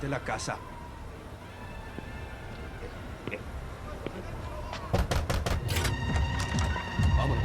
de la casa. Vámonos.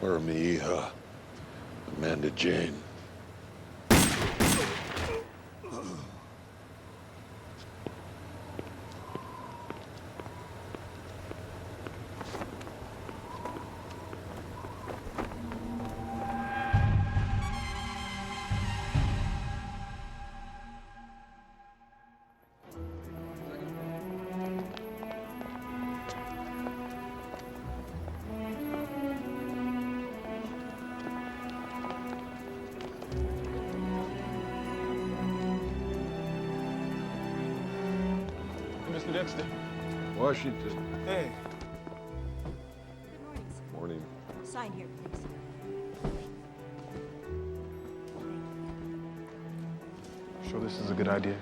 Where mi hija, Amanda Jane. Mr. Dexter. Washington. Hey. Good morning, sir. Morning. Sign here, please. Sure this is a good idea?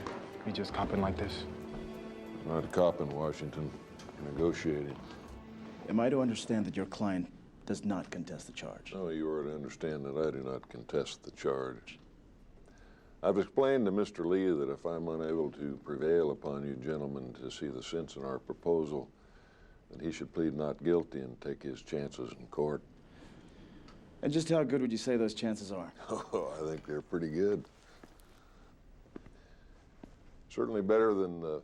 Me just copping like this? Not a cop in Washington. Negotiating. Am I to understand that your client does not contest the charge? No, you are to understand that I do not contest the charge. I've explained to Mr. Lee that if I'm unable to prevail upon you gentlemen to see the sense in our proposal, that he should plead not guilty and take his chances in court. And just how good would you say those chances are? Oh, I think they're pretty good. Certainly better than the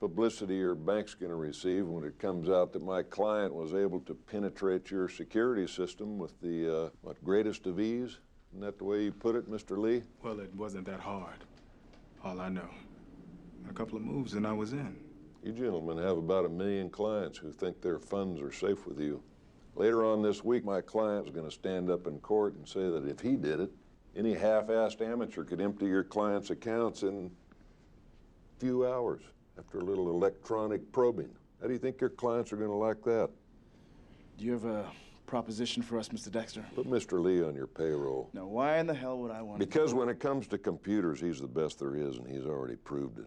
publicity your bank's going to receive when it comes out that my client was able to penetrate your security system with the, greatest of ease? Isn't that the way you put it, Mr. Lee? Well, it wasn't that hard. All I know. A couple of moves and I was in. You gentlemen have about 1 million clients who think their funds are safe with you. Later on this week, my client is going to stand up in court and say that if he did it, any half-assed amateur could empty your client's accounts in a few hours after a little electronic probing. How do you think your clients are going to like that? Do you have a proposition for us, Mr. Dexter? Put Mr. Lee on your payroll. Now, why in the hell would I want to? Because when it comes to computers, he's the best there is, and he's already proved it.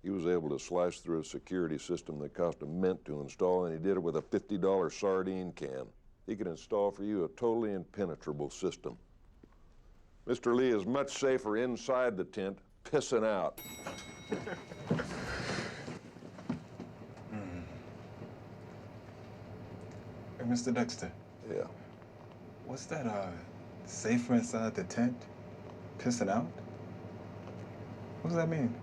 He was able to slice through a security system that cost a mint to install, and he did it with a $50 sardine can. He can install for you a totally impenetrable system. Mr. Lee is much safer inside the tent, pissing out. Hey, Mr. Dexter. Yeah. What's that, safer inside the tent? Pissing out? What does that mean?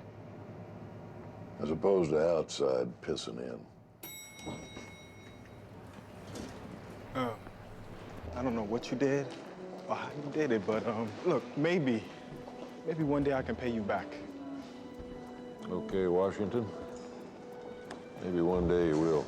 As opposed to outside pissing in. I don't know what you did or how you did it, but, look, maybe one day I can pay you back. Okay, Washington. Maybe one day you will.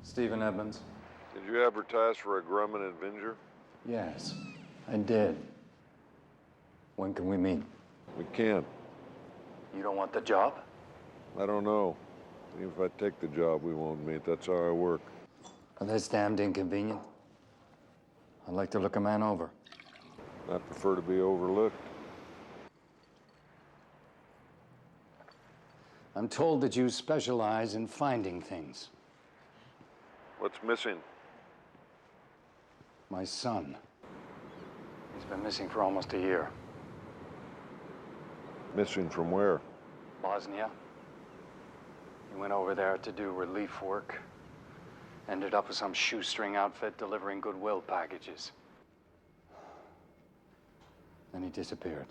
Stephen Evans. Did you advertise for a Grumman Avenger? Yes, I did. When can we meet? We can't. You don't want the job? I don't know. Even if I take the job, we won't meet. That's how I work. Well, that's damned inconvenient. I'd like to look a man over. I prefer to be overlooked. I'm told that you specialize in finding things. What's missing? My son. He's been missing for almost a year. Missing from where? Bosnia. He went over there to do relief work. Ended up with some shoestring outfit delivering goodwill packages. Then he disappeared.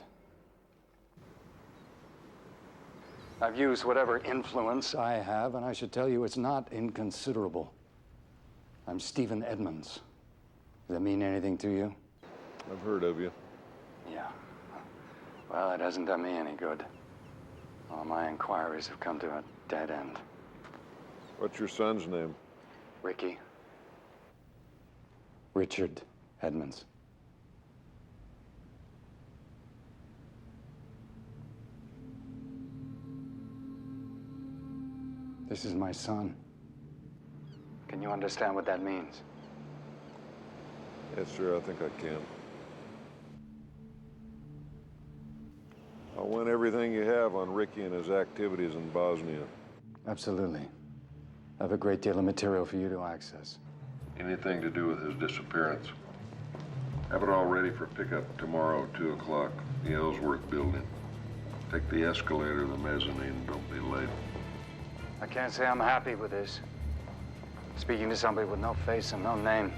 I've used whatever influence I have, and I should tell you it's not inconsiderable. I'm Stephen Edmonds. Does that mean anything to you? I've heard of you. Yeah. Well, it hasn't done me any good. All my inquiries have come to a dead end. What's your son's name? Ricky. Richard Edmonds. This is my son. Can you understand what that means? Yes, sir, I think I can. I want everything you have on Ricky and his activities in Bosnia. Absolutely. I have a great deal of material for you to access. Anything to do with his disappearance. Have it all ready for pickup tomorrow at 2 o'clock, the Ellsworth building. Take the escalator to the mezzanine, don't be late. I can't say I'm happy with this. Speaking to somebody with no face and no name.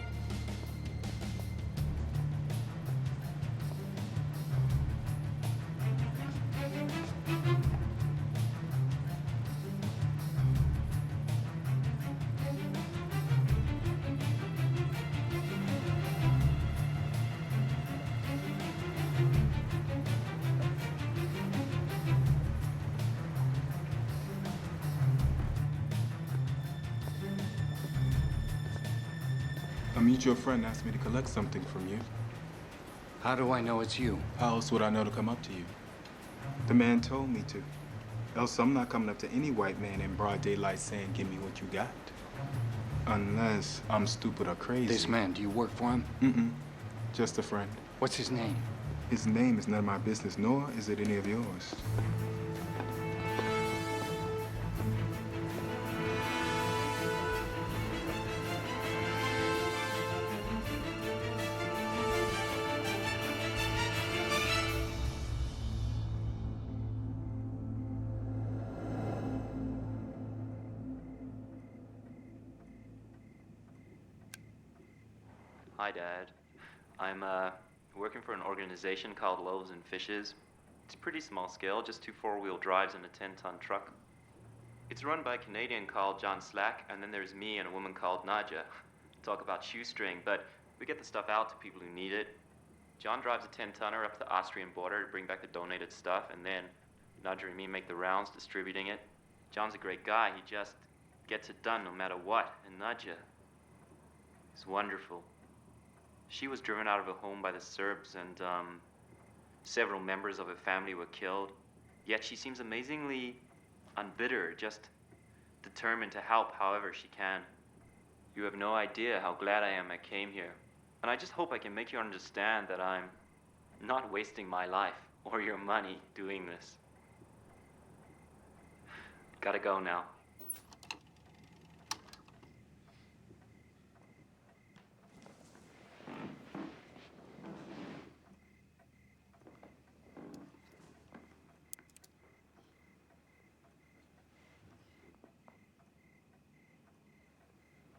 Your friend asked me to collect something from you. How do I know it's you? How else would I know to come up to you? The man told me to. Else I'm not coming up to any white man in broad daylight saying, give me what you got. Unless I'm stupid or crazy. This man, do you work for him? Mm-mm. Just a friend. What's his name? His name is none of my business, nor is it any of yours. Hi, Dad. I'm working for an organization called Loaves and Fishes. It's pretty small scale, just 2 4-wheel drives and a 10-ton truck. It's run by a Canadian called John Slack, and then there's me and a woman called Nadja. Talk about shoestring, but we get the stuff out to people who need it. John drives a 10-tonner up to the Austrian border to bring back the donated stuff, and then Nadja and me make the rounds distributing it. John's a great guy. He just gets it done no matter what. And Nadja is wonderful. She was driven out of her home by the Serbs, and several members of her family were killed. Yet she seems amazingly unbitter, just determined to help however she can. You have no idea how glad I am I came here. And I just hope I can make you understand that I'm not wasting my life or your money doing this. Gotta go now.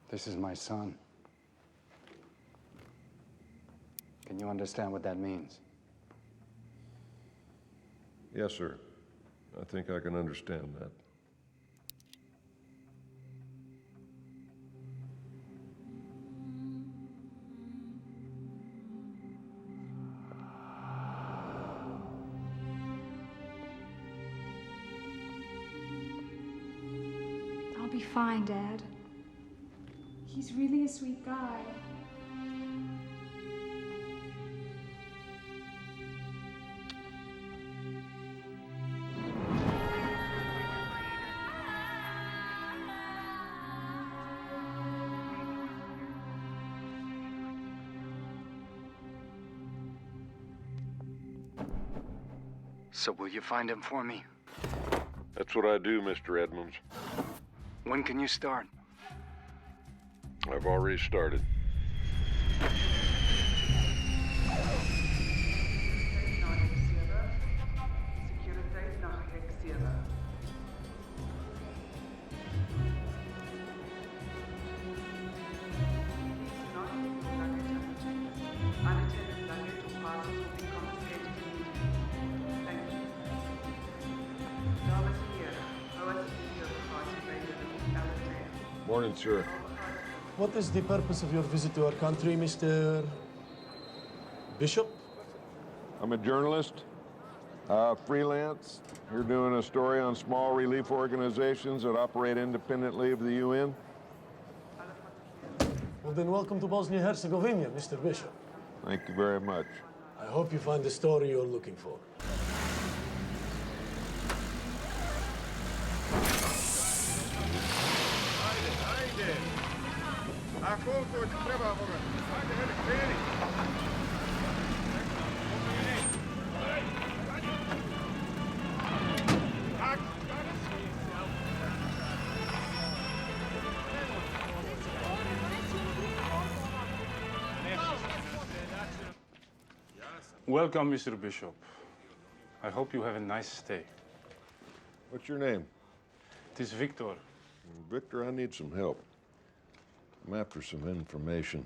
This is my son. Can you understand what that means? Yes, sir. I think I can understand that. I'll be fine, Dad. He's really a sweet guy. So will you find him for me? That's what I do, Mr. Edmonds. When can you start? I've already started. Morning, sir. What is the purpose of your visit to our country, Mr. Bishop? I'm a journalist, freelance. You're doing a story on small relief organizations that operate independently of the UN. Well, then welcome to Bosnia-Herzegovina, Mr. Bishop. Thank you very much. I hope you find the story you're looking for. Welcome, Mr. Bishop. I hope you have a nice stay. What's your name? It is Victor. Victor, I need some help. I'm after some information,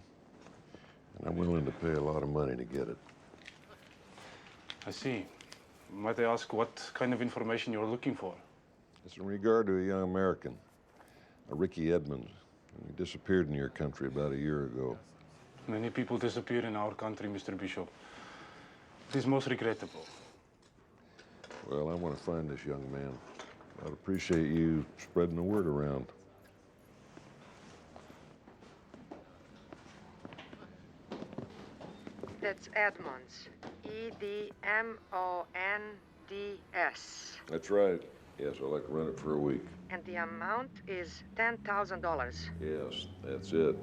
and I'm willing to pay a lot of money to get it. I see. Might I ask what kind of information you're looking for? It's in regard to a young American, a Ricky Edmonds. He disappeared in your country about a year ago. Many people disappear in our country, Mr. Bishop. It is most regrettable. Well, I want to find this young man. I'd appreciate you spreading the word around. That's Edmonds. Edmonds. That's right. Yes, I'd like to run it for a week. And the amount is $10,000. Yes, that's it.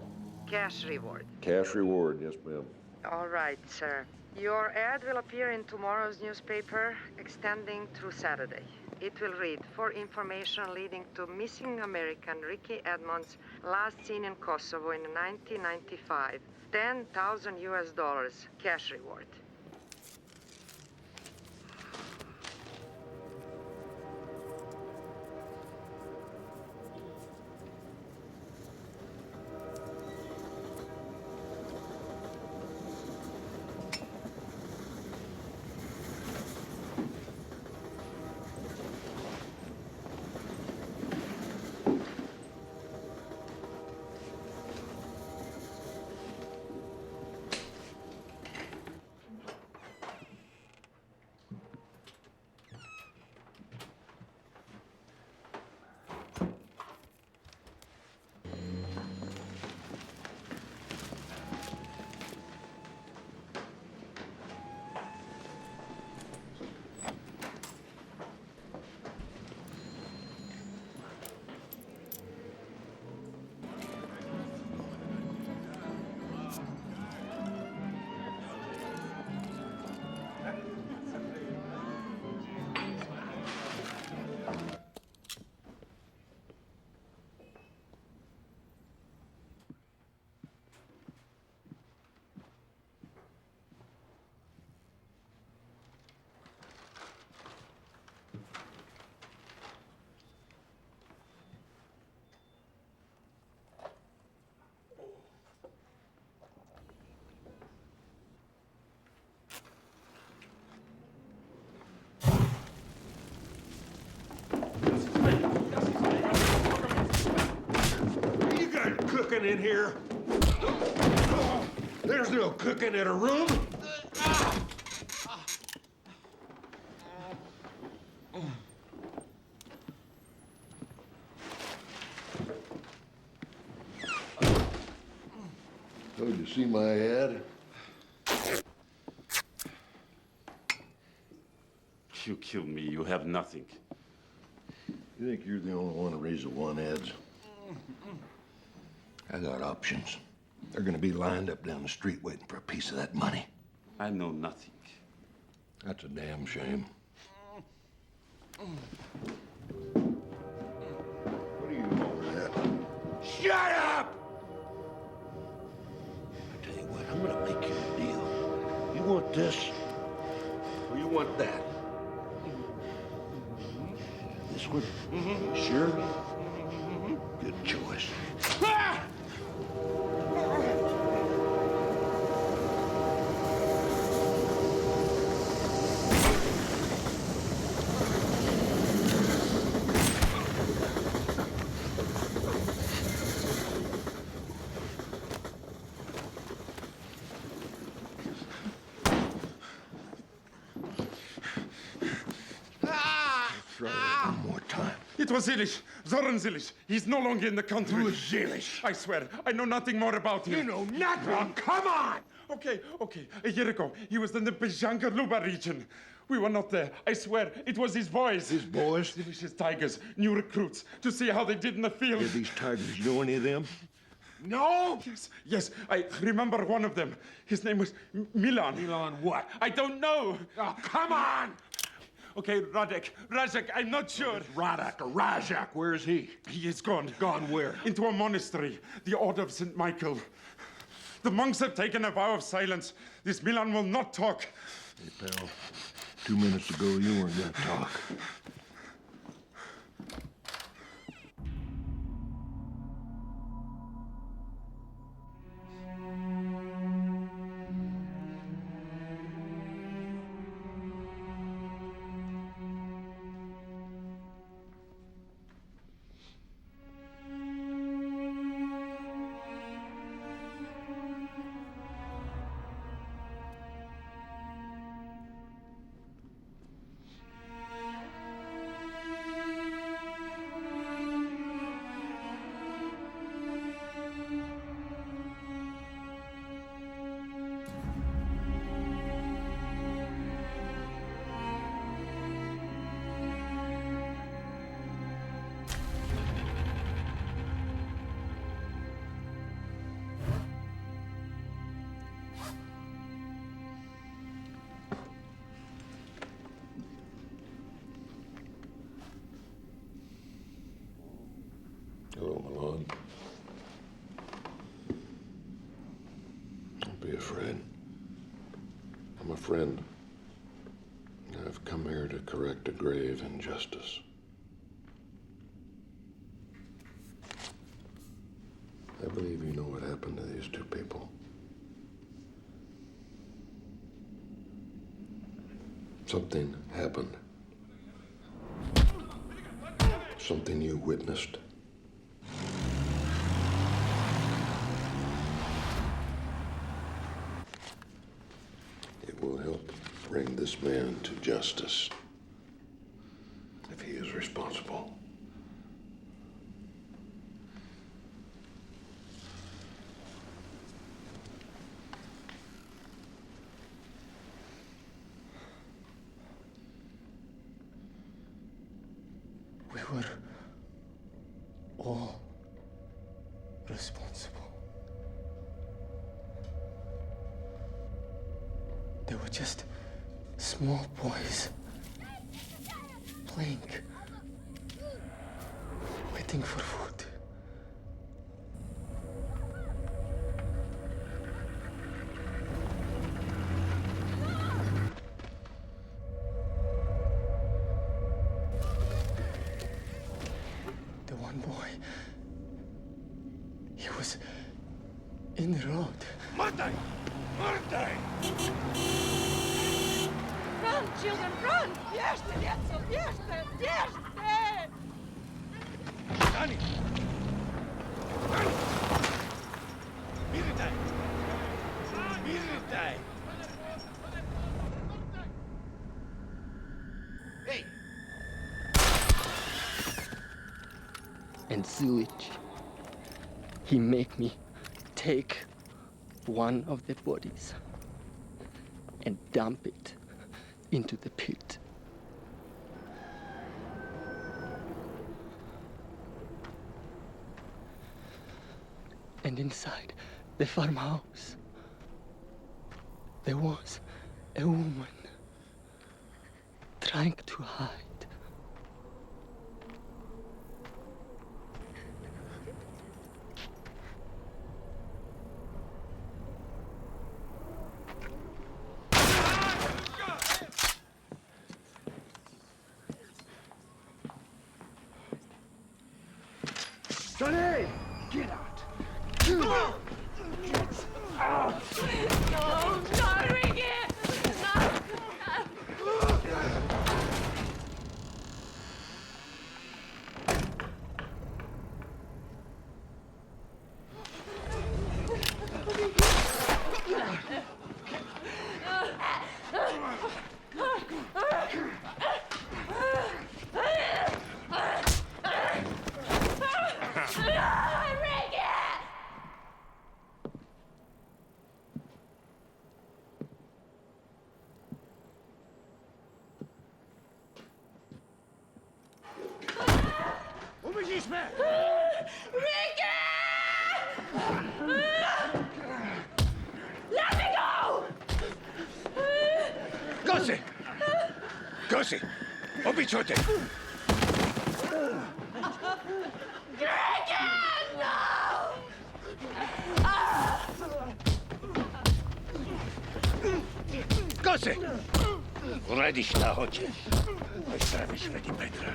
Cash reward. Cash reward, yes, ma'am. All right, sir. Your ad will appear in tomorrow's newspaper, extending through Saturday. It will read, for information leading to missing American Ricky Edmonds, last seen in Kosovo in 1995. $10,000 cash reward. Cooking in here? There's no cooking in a room. So, did you see my ad? You kill me, you have nothing. You think you're the only one to raise the one ads? I got options. They're gonna be lined up down the street waiting for a piece of that money. I know nothing. That's a damn shame. What are you doing over there? Shut up! I tell you what, I'm gonna make you a deal. You want this, or you want that? This one? Sure? Good choice. try that one more time. It was Zilish, Zoran Zilish. He's no longer in the country. Who is Zilish? I swear, I know nothing more about him. You know nothing? Come on! Okay. A year ago, he was in the Bezhanka Luba region. We were not there. I swear, it was his boys. His boys? Zilish's tigers, new recruits, to see how they did in the field. Did these tigers know any of them? No! Yes, I remember one of them. His name was Milan. Milan what? I don't know. Oh, come on! Okay, Rajek, I'm not sure. Radak or Rajak, where is he? He is gone. Gone where? Into a monastery, the Order of St. Michael. The monks have taken a vow of silence. This Milan will not talk. Hey, pal, 2 minutes ago you weren't gonna talk. Hello, Milan. Don't be afraid. I'm a friend. I've come here to correct a grave injustice. I believe you know what happened to these two people. Something happened. Something you witnessed. It will help bring this man to justice if he is responsible. We were all responsible. They were just small boys playing, waiting for food. The one boy, he was in the road. Mate! Mate! Run, children, run! Bierzcie, dziecko, bierzcie, bierzcie! Dani! Dani! Mirtaj! Mirtaj! Hey! And Zulich, he make me take one of the bodies and dump it into the pit. And inside the farmhouse, there was a woman trying to hide. Sonny! Get out! No, not Ricky! Gussie! Gussie! Običujte! Gussie! Uradi šta hoćeš. Zdraviš radi Petra.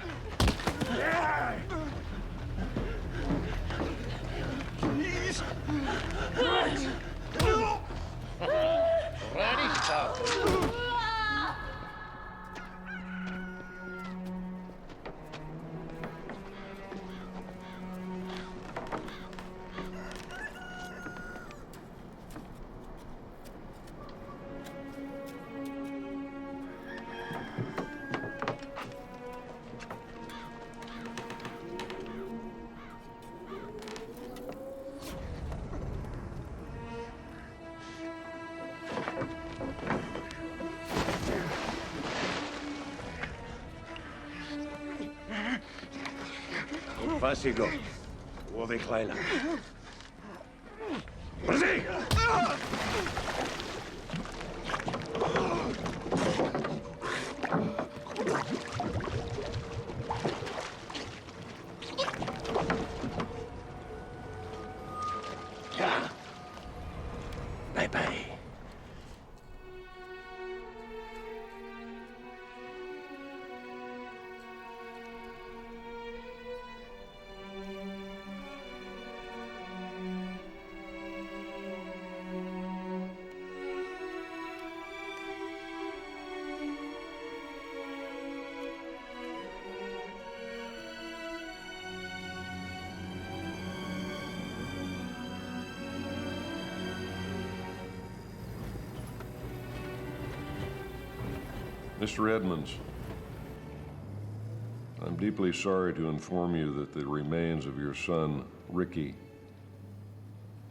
Uradi šta hoćeš. Pasi go u ove klajla. Brzi! Bye-bye. Mr. Edmonds, I'm deeply sorry to inform you that the remains of your son, Ricky,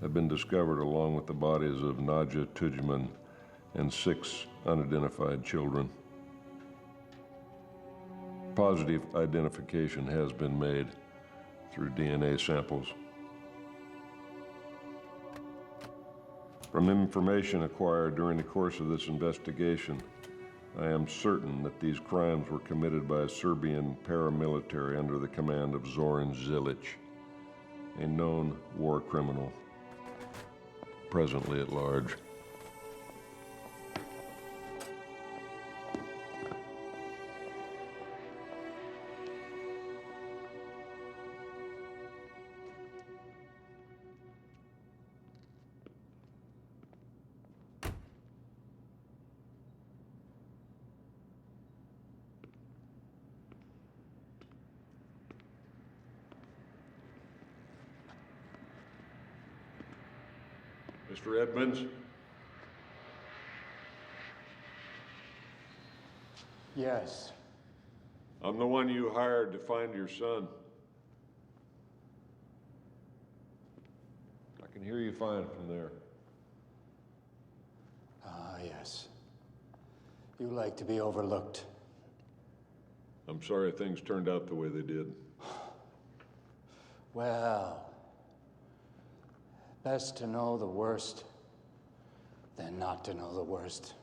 have been discovered along with the bodies of Nadja Tudjman and 6 unidentified children. Positive identification has been made through DNA samples. From information acquired during the course of this investigation, I am certain that these crimes were committed by a Serbian paramilitary under the command of Zoran Zilic, a known war criminal, presently at large. Mr. Edmonds? Yes. I'm the one you hired to find your son. I can hear you fine from there. Ah, yes. You like to be overlooked. I'm sorry things turned out the way they did. Well, best to know the worst than not to know the worst.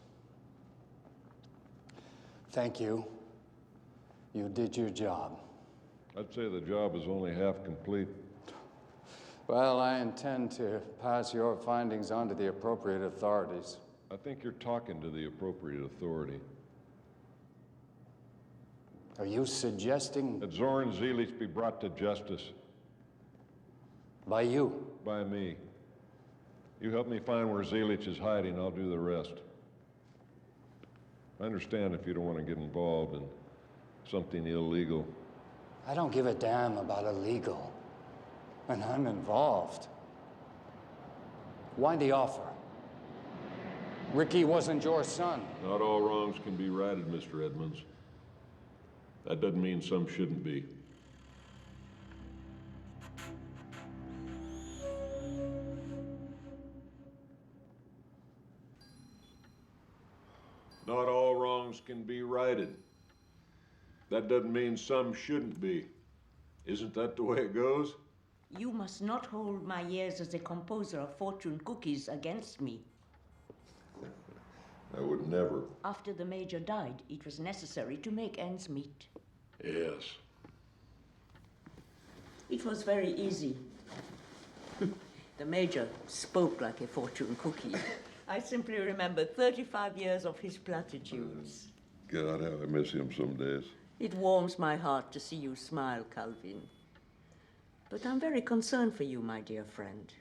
Thank you. You did your job. I'd say the job is only half complete. Well, I intend to pass your findings on to the appropriate authorities. I think you're talking to the appropriate authority. Are you suggesting that Zoran Zilic be brought to justice? By you? By me. You help me find where Zilic is hiding, I'll do the rest. I understand if you don't want to get involved in something illegal. I don't give a damn about illegal. And I'm involved. Why the offer? Ricky wasn't your son. Not all wrongs can be righted, Mr. Edmonds. That doesn't mean some shouldn't be. Not all wrongs can be righted. That doesn't mean some shouldn't be. Isn't that the way it goes? You must not hold my years as a composer of fortune cookies against me. I would never. After the Major died, it was necessary to make ends meet. Yes. It was very easy. The Major spoke like a fortune cookie. I simply remember 35 years of his platitudes. God, how I miss him some days. It warms my heart to see you smile, Calvin. But I'm very concerned for you, my dear friend.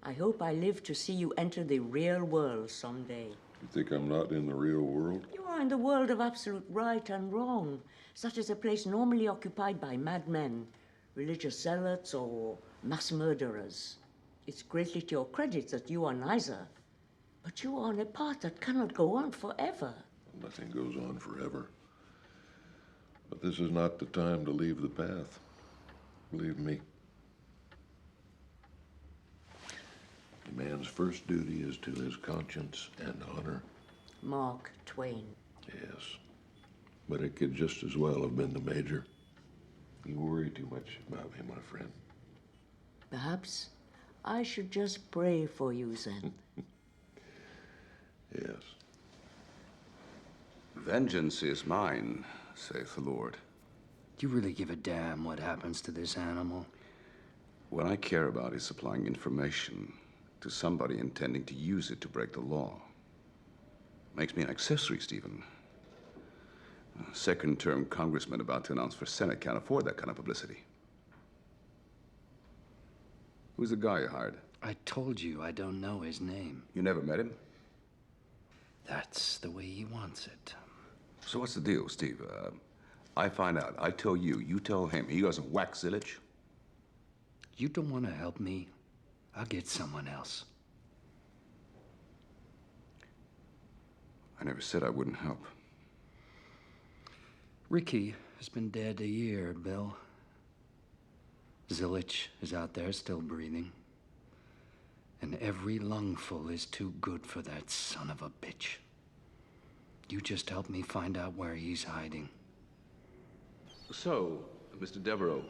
I hope I live to see you enter the real world someday. You think I'm not in the real world? You are in the world of absolute right and wrong, such as a place normally occupied by madmen, religious zealots, or mass murderers. It's greatly to your credit that you are neither, but you are on a path that cannot go on forever. Nothing goes on forever. But this is not the time to leave the path. Believe me. A man's first duty is to his conscience and honor. Mark Twain. Yes. But it could just as well have been the Major. You worry too much about me, my friend. Perhaps I should just pray for you then. Yes. Vengeance is mine, saith the Lord. Do you really give a damn what happens to this animal? What I care about is supplying information to somebody intending to use it to break the law. Makes me an accessory, Stephen. A second-term congressman about to announce for Senate can't afford that kind of publicity. Who's the guy you hired? I told you I don't know his name. You never met him? That's the way he wants it. So what's the deal, Steve? I find out. I tell you. You tell him. He goes and whack Zilich. You don't want to help me? I'll get someone else. I never said I wouldn't help. Ricky has been dead a year, Bill. Zilich is out there still breathing. And every lungful is too good for that son of a bitch. You just help me find out where he's hiding. So, Mr. Devereaux,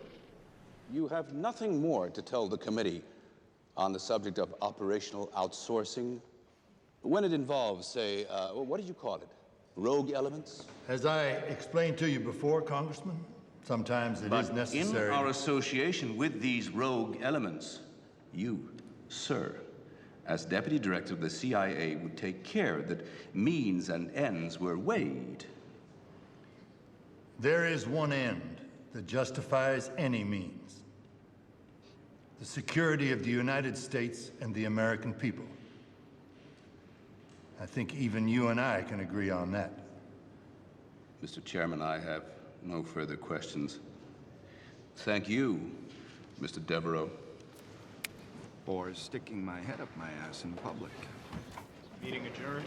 you have nothing more to tell the committee on the subject of operational outsourcing when it involves, say, what did you call it? Rogue elements? As I explained to you before, Congressman, sometimes it is necessary. In our association with these rogue elements, you, sir, as Deputy Director of the CIA, would take care that means and ends were weighed. There is one end that justifies any means. The security of the United States and the American people. I think even you and I can agree on that. Mr. Chairman, I have no further questions. Thank you, Mr. Devereaux. For sticking my head up my ass in public. Meeting adjourned.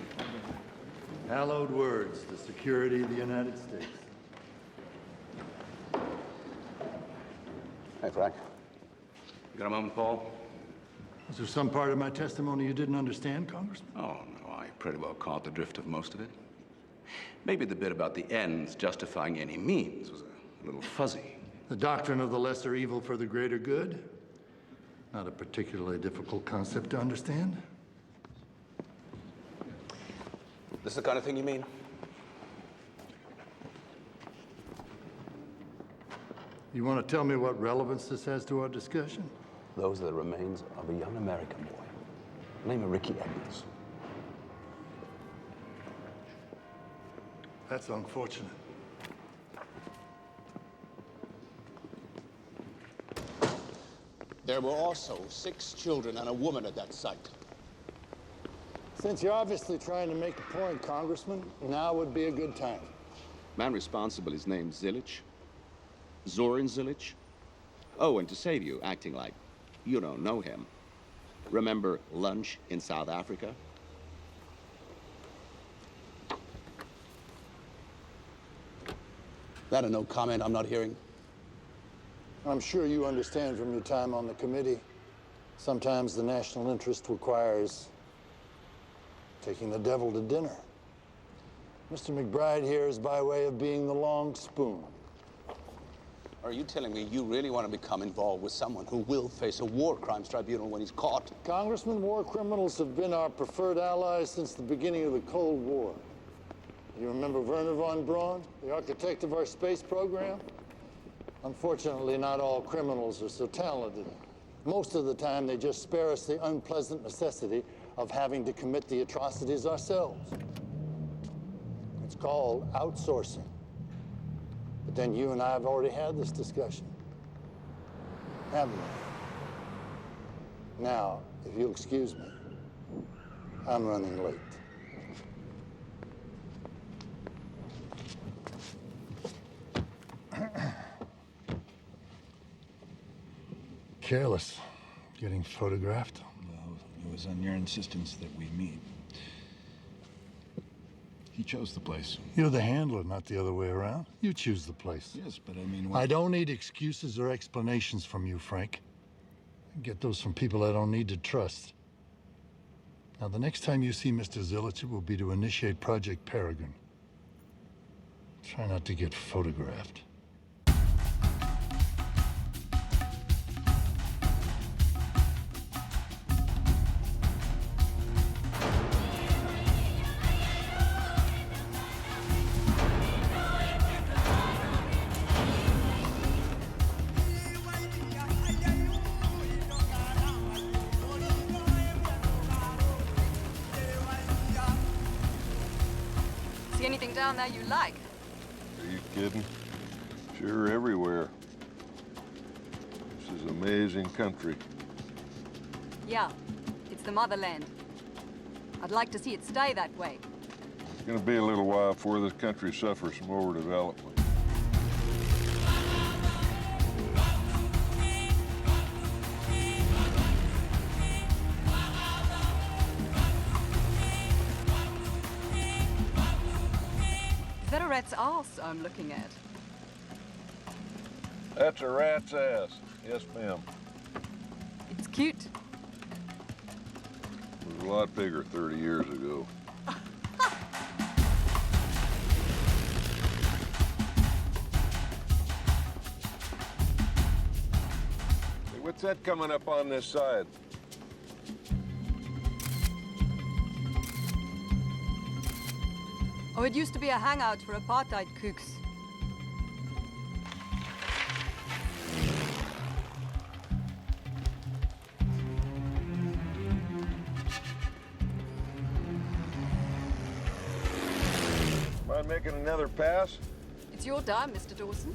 Hallowed words, the security of the United States. Hey, Frank. You got a moment, Paul? Was there some part of my testimony you didn't understand, Congressman? Oh, no, I pretty well caught the drift of most of it. Maybe the bit about the ends justifying any means was a little fuzzy. The doctrine of the lesser evil for the greater good? Not a particularly difficult concept to understand. This the kind of thing you mean? You want to tell me what relevance this has to our discussion? Those are the remains of a young American boy, named Ricky Edmonds. That's unfortunate. There were also 6 children and a woman at that site. Since you're obviously trying to make a point, Congressman, now would be a good time. Man responsible is named Zilich. Zoran Zilich. Oh, and to save you, acting like you don't know him. Remember lunch in South Africa? That a no comment I'm not hearing? I'm sure you understand from your time on the committee, sometimes the national interest requires taking the devil to dinner. Mr. McBride here is by way of being the long spoon. Are you telling me you really want to become involved with someone who will face a war crimes tribunal when he's caught? Congressman, war criminals have been our preferred allies since the beginning of the Cold War. You remember Werner von Braun, the architect of our space program? Unfortunately, not all criminals are so talented. Most of the time, they just spare us the unpleasant necessity of having to commit the atrocities ourselves. It's called outsourcing. But then you and I have already had this discussion, haven't we? Now, if you'll excuse me, I'm running late. Careless. Getting photographed. Well, it was on your insistence that we meet. He chose the place. You're the handler, not the other way around. You choose the place. Yes, but I mean... I don't need excuses or explanations from you, Frank. I get those from people I don't need to trust. Now, the next time you see Mr. Zilich, it will be to initiate Project Peregrine. Try not to get photographed. See anything down there you like? Are you kidding? Sure, everywhere. This is amazing country. Yeah, it's the motherland. I'd like to see it stay that way. It's gonna be a little while before this country suffers from overdevelopment. Is that a rat's ass I'm looking at? That's a rat's ass. Yes, ma'am. It's cute. It was a lot bigger 30 years ago. Hey, what's that coming up on this side? Oh, it used to be a hangout for apartheid kooks. Mind making another pass? It's your dime, Mr. Dawson.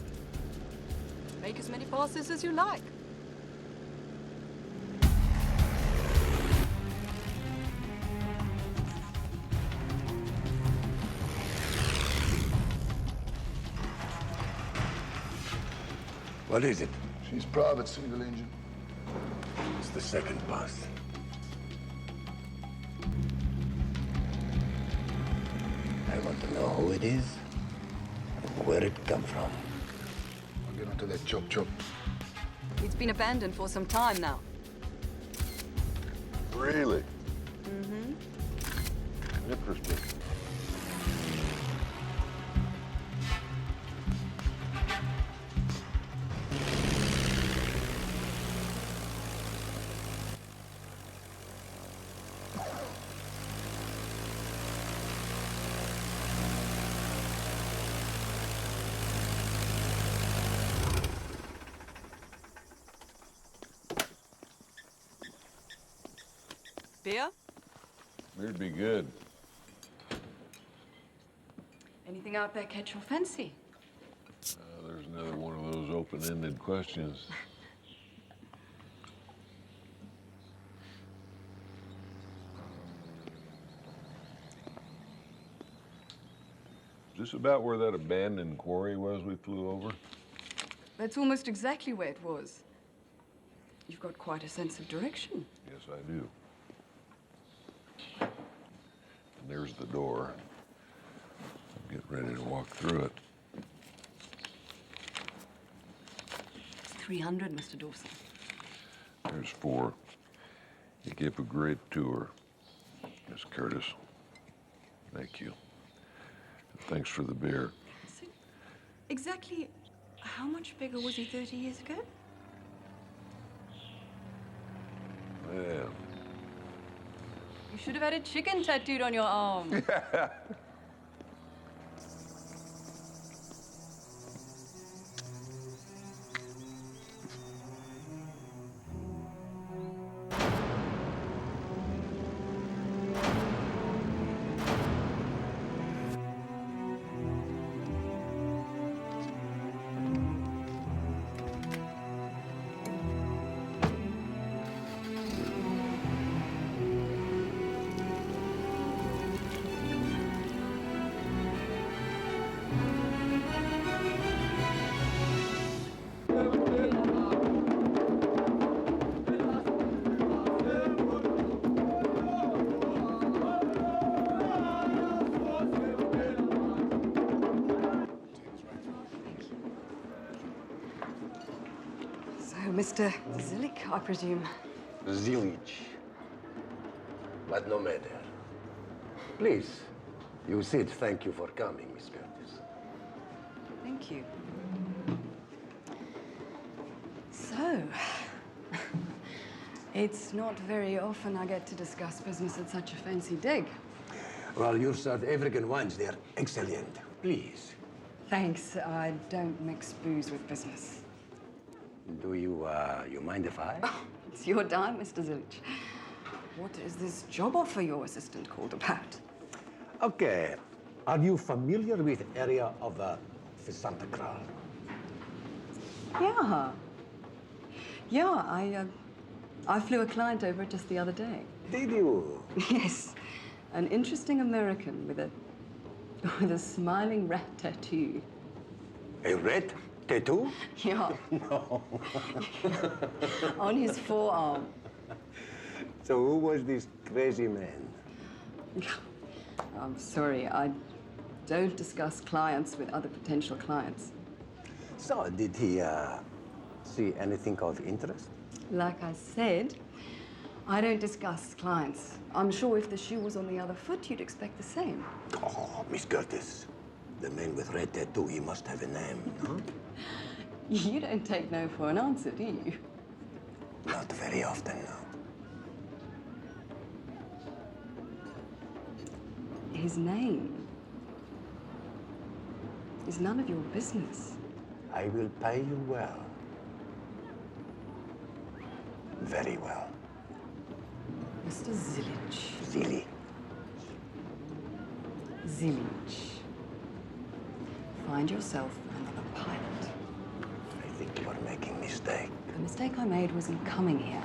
Make as many passes as you like. What is it? She's private single engine. It's the second pass. I want to know who it is and where it come from. I'll get onto that chop. It's been abandoned for some time now. Really? Mm-hmm. Interesting. Beer? Beer'd be good. Anything out there catch your fancy? There's another one of those open-ended questions. Is this about where that abandoned quarry was we flew over? That's almost exactly where it was. You've got quite a sense of direction. Yes, I do. And there's the door. I'm getting ready to walk through it. It's 300, Mr. Dawson. There's 4. You gave a great tour, Miss Curtis. Thank you. Thanks for the beer. So, exactly How much bigger was he 30 years ago? Well. You should have had a chicken tattooed on your arm. So, Mr. Zilic, I presume. Zilic. But no matter. Please, you said thank you for coming, Miss Curtis. Thank you. So, it's not very often I get to discuss business at such a fancy dig. Well, your South African wines, they're excellent. Please. Thanks, I don't mix booze with business. Do you mind if I? Oh, it's your dime, Mr. Zilic. What is this job offer your assistant called about? Okay. Are you familiar with the area of Santa Cruz? Yeah. Yeah, I flew a client over just the other day. Did you? Yes. An interesting American with a smiling rat tattoo. A rat tattoo? Yeah. No. On his forearm. So who was this crazy man? I'm sorry, I don't discuss clients with other potential clients. So did he see anything of interest? Like I said, I don't discuss clients. I'm sure if the shoe was on the other foot, you'd expect the same. Oh, Miss Curtis, the man with red tattoo, he must have a name, no? You don't take no for an answer, do you? Not very often, no. His name is none of your business. I will pay you well. Very well. Mr. Zilic. Zili. Zilic. Find yourself another pilot. I think you are making a mistake. The mistake I made was in coming here.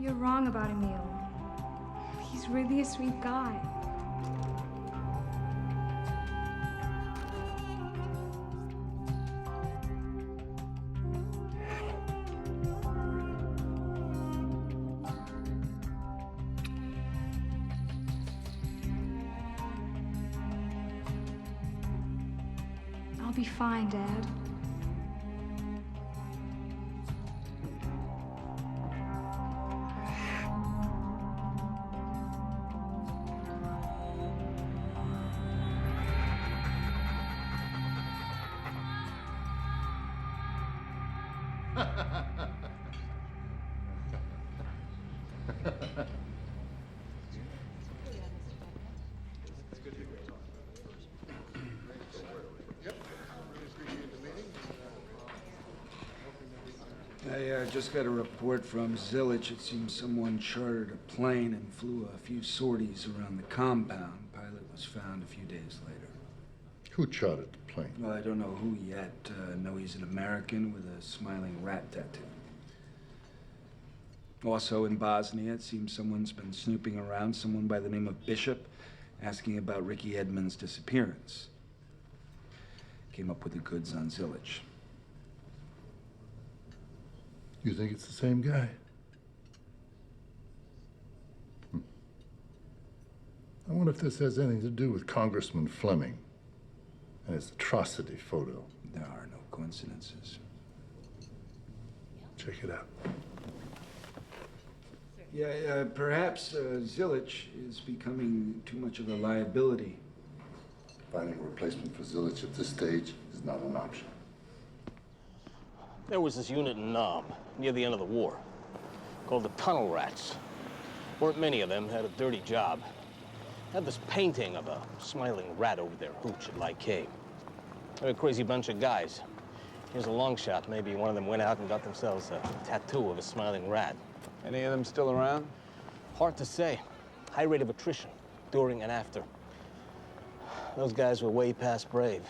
You're wrong about Emil. He's really a sweet guy. I'll be fine, Dad. I just got a report from Zillage. It seems someone chartered a plane and flew a few sorties around the compound. Pilot was found a few days later. Who chartered the plane? Well, I don't know who yet. Know he's an American with a smiling rat tattoo. Also in Bosnia, it seems someone's been snooping around, someone by the name of Bishop, asking about Ricky Edmonds' disappearance. Came up with the goods on Zillage. You think it's the same guy? I wonder if this has anything to do with Congressman Fleming and his atrocity photo. There are no coincidences. Check it out. Yeah, perhaps Zillage is becoming too much of a liability. Finding a replacement for Zillage at this stage is not an option. There was this unit in Nam, near the end of the war, called the Tunnel Rats. Weren't many of them, had a dirty job. Had this painting of a smiling rat over their hooch at like K. They're a crazy bunch of guys. Here's a long shot. Maybe one of them went out and got themselves a tattoo of a smiling rat. Any of them still around? Hard to say. High rate of attrition, during and after. Those guys were way past brave.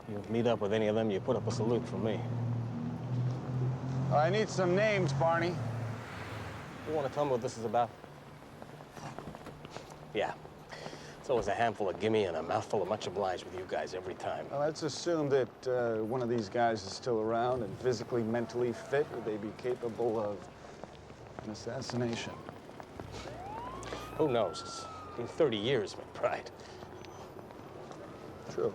You meet up with any of them, you put up a salute from me. I need some names, Barney. You want to tell me what this is about? Yeah. It's always a handful of gimme and a mouthful of much obliged with you guys every time. Well, let's assume that one of these guys is still around and physically, mentally fit. Would they be capable of an assassination? Who knows? It's been 30 years, McBride. True.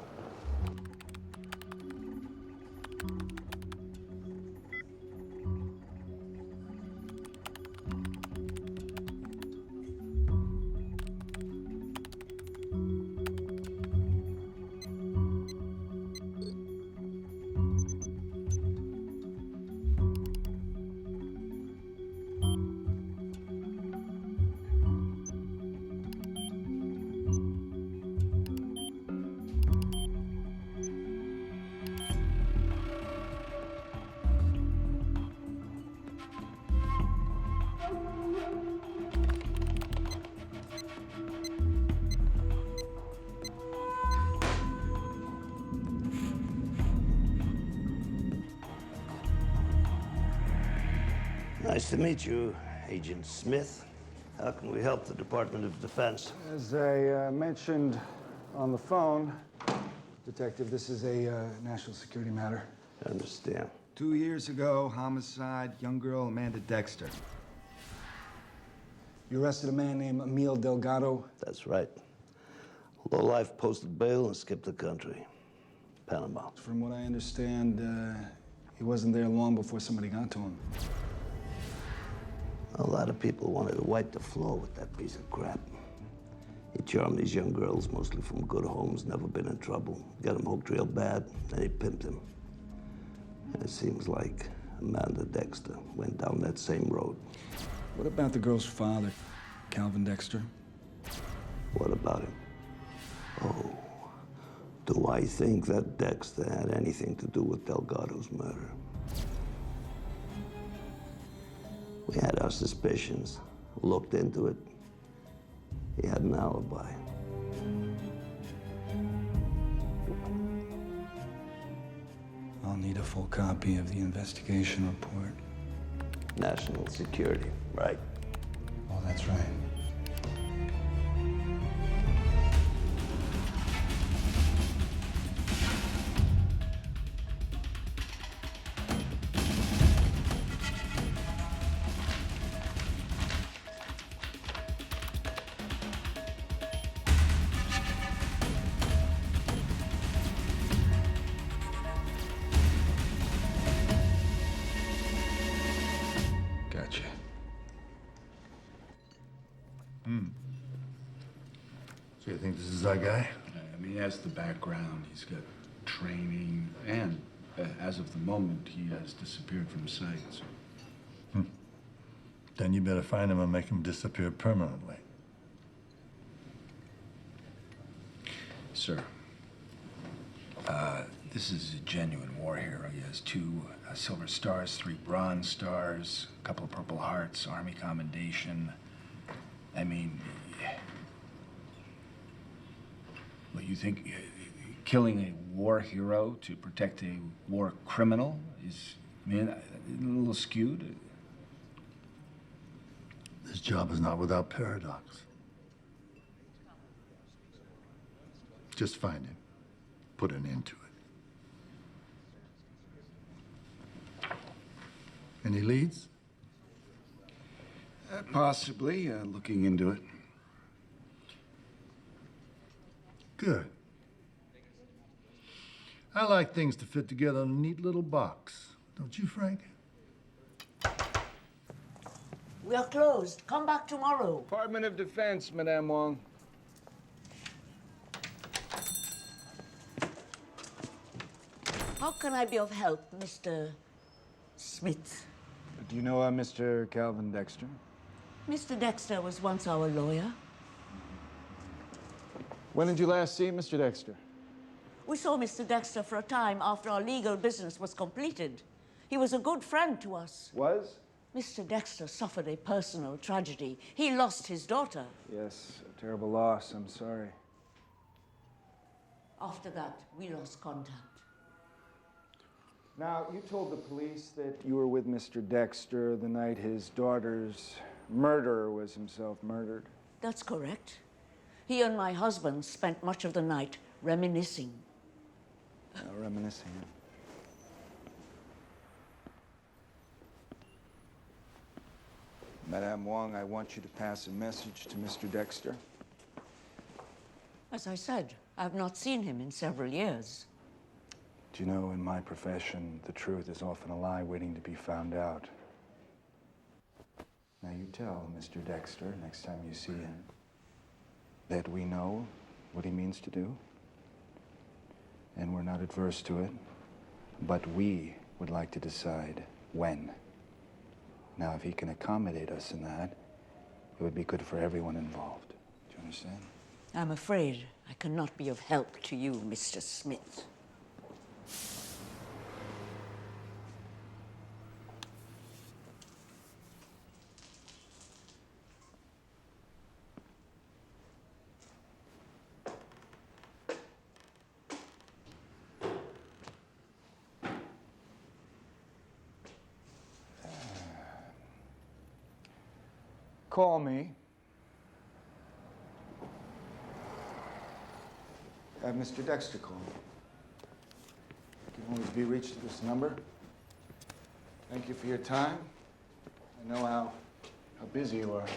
Nice to meet you, Agent Smith. How can we help the Department of Defense? As I mentioned on the phone, Detective, this is a national security matter. I understand. 2 years ago, homicide, young girl Amanda Dexter. You arrested a man named Emil Delgado? That's right. Lowlife posted bail and skipped the country. Panama. From what I understand, he wasn't there long before somebody got to him. A lot of people wanted to wipe the floor with that piece of crap. He charmed these young girls, mostly from good homes, never been in trouble. Got them hooked real bad, then he pimped them. And it seems like Amanda Dexter went down that same road. What about the girl's father, Calvin Dexter? What about him? Oh, do I think that Dexter had anything to do with Delgado's murder? We had our suspicions, looked into it. He had an alibi. I'll need a full copy of the investigation report. national security, right? Oh, that's right. Gotcha. So you think this is our guy? I mean, he has the background, he's got training, and as of the moment, he has disappeared from sight. So. Then you better find him and make him disappear permanently. Sir, this is a genuine war hero. He has 2 silver stars, 3 bronze stars, a couple of purple hearts, Army commendation. I mean, what, you think killing a war hero to protect a war criminal is, I mean, a little skewed? This job is not without paradox. Just find him. Put an end to it. Any leads? Possibly, looking into it. Good. I like things to fit together in a neat little box. Don't you, Frank? We are closed. Come back tomorrow. Department of Defense, Madame Wong. How can I be of help, Mr. Smith? Do you know Mr. Calvin Dexter? Mr. Dexter was once our lawyer. When did you last see Mr. Dexter? We saw Mr. Dexter for a time after our legal business was completed. He was a good friend to us. Was? Mr. Dexter suffered a personal tragedy. He lost his daughter. Yes, a terrible loss. I'm sorry. After that, we lost contact. Now, you told the police that you were with Mr. Dexter the night his daughter's murderer was himself murdered. That's correct. He and my husband spent much of the night reminiscing. Reminiscing. Madame Wong, I want you to pass a message to Mr. Dexter. As I said, I've not seen him in several years. Do you know, in my profession, the truth is often a lie waiting to be found out. Now you tell Mr. Dexter next time you see him that we know what he means to do, and we're not adverse to it, but we would like to decide when. Now, if he can accommodate us in that, it would be good for everyone involved. Do you understand? I'm afraid I cannot be of help to you, Mr. Smith. Call me. Have Mr. Dexter call me. Can always be reached at this number. Thank you for your time. I know how busy you are.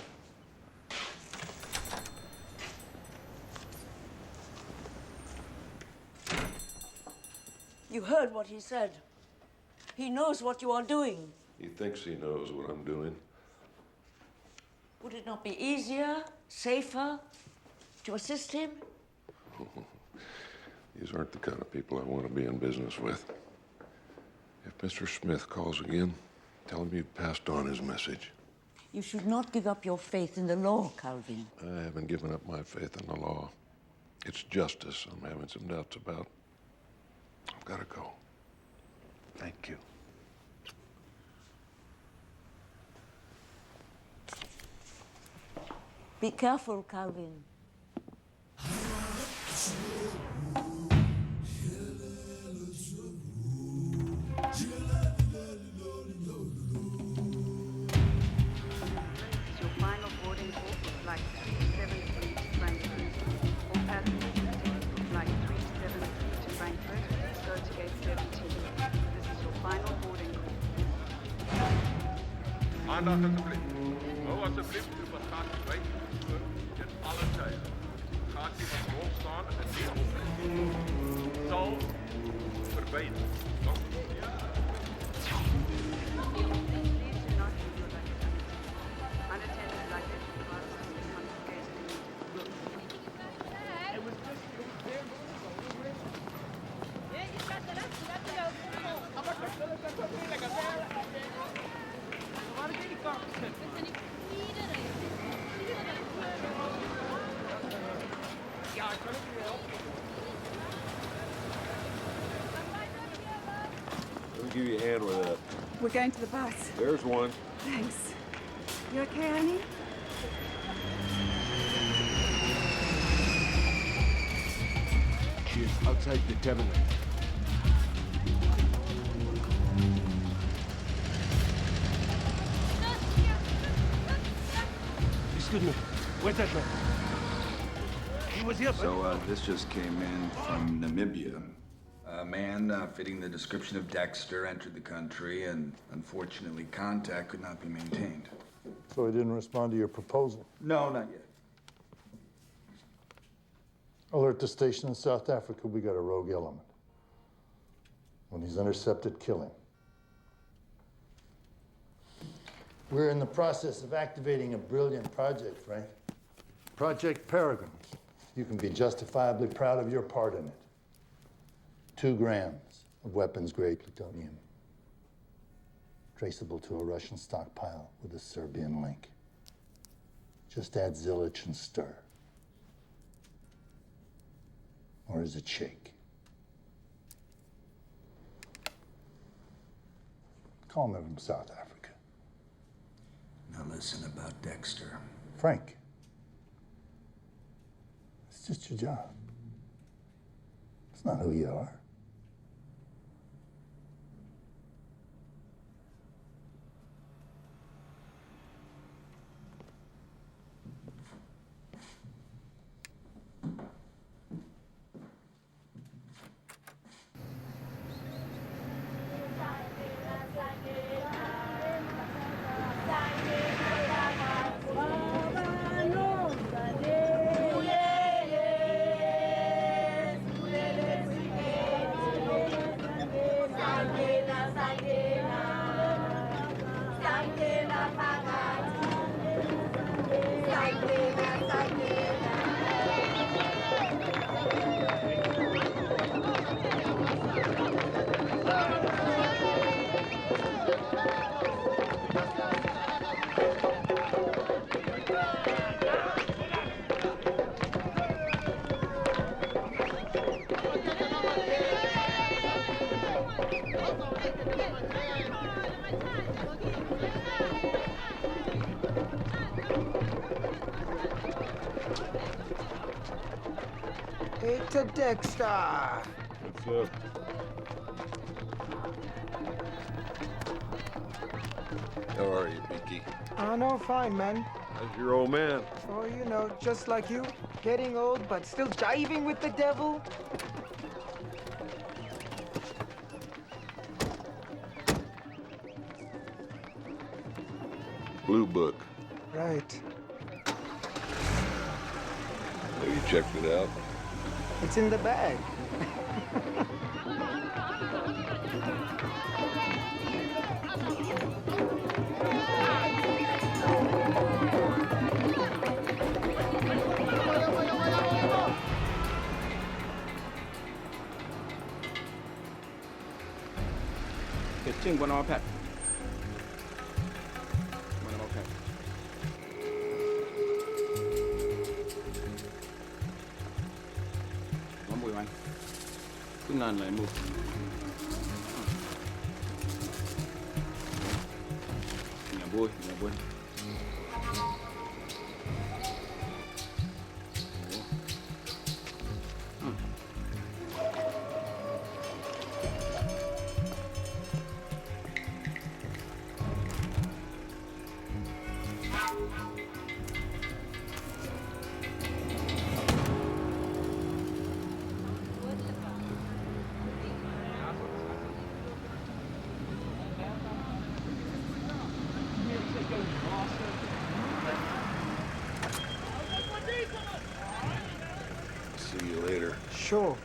You heard what he said. He knows what you are doing. He thinks he knows what I'm doing. Would it not be easier, safer, to assist him? These aren't the kind of people I want to be in business with. If Mr. Smith calls again, tell him you've passed on his message. You should not give up your faith in the law, Calvin. I haven't given up my faith in the law. It's justice I'm having some doubts about. I've got to go. Thank you. Be careful, Calvin. Aandacht alsjeblieft. Hou alsjeblieft uw bagages bij u in alle tijden. Gaat iemand rondstaan en het niet opletten. Zal verbeteren. Let me give you a hand with that. We're going to the bus. There's one. Thanks. You okay, Annie? She is outside the terminal. Excuse me. Where's that man? He was here. So, this just came in from Namibia. A man fitting the description of Dexter entered the country, and unfortunately, contact could not be maintained. So he didn't respond to your proposal? No, not yet. Alert the station in South Africa, we got a rogue element. When he's intercepted, kill him. We're in the process of activating a brilliant project, Frank. Project Peregrine. You can be justifiably proud of your part in it. 2 grams of weapons-grade plutonium. Traceable to a Russian stockpile with a Serbian link. Just add zilch and stir. Or is it shake? Call me from South Africa. Now listen about Dexter. Frank, it's just your job. It's not who you are. It's a Dexter. What's up? How are you, Beaky? Oh, no, fine, man. How's your old man? Oh, you know, just like you. Getting old, but still jiving with the devil. Blue Book. Right. Have you checked it out? It's in the bag. Ching, one more pack. One more pack. One boy, man. Good night, like move. Yeah, boy, yeah, boy. sure.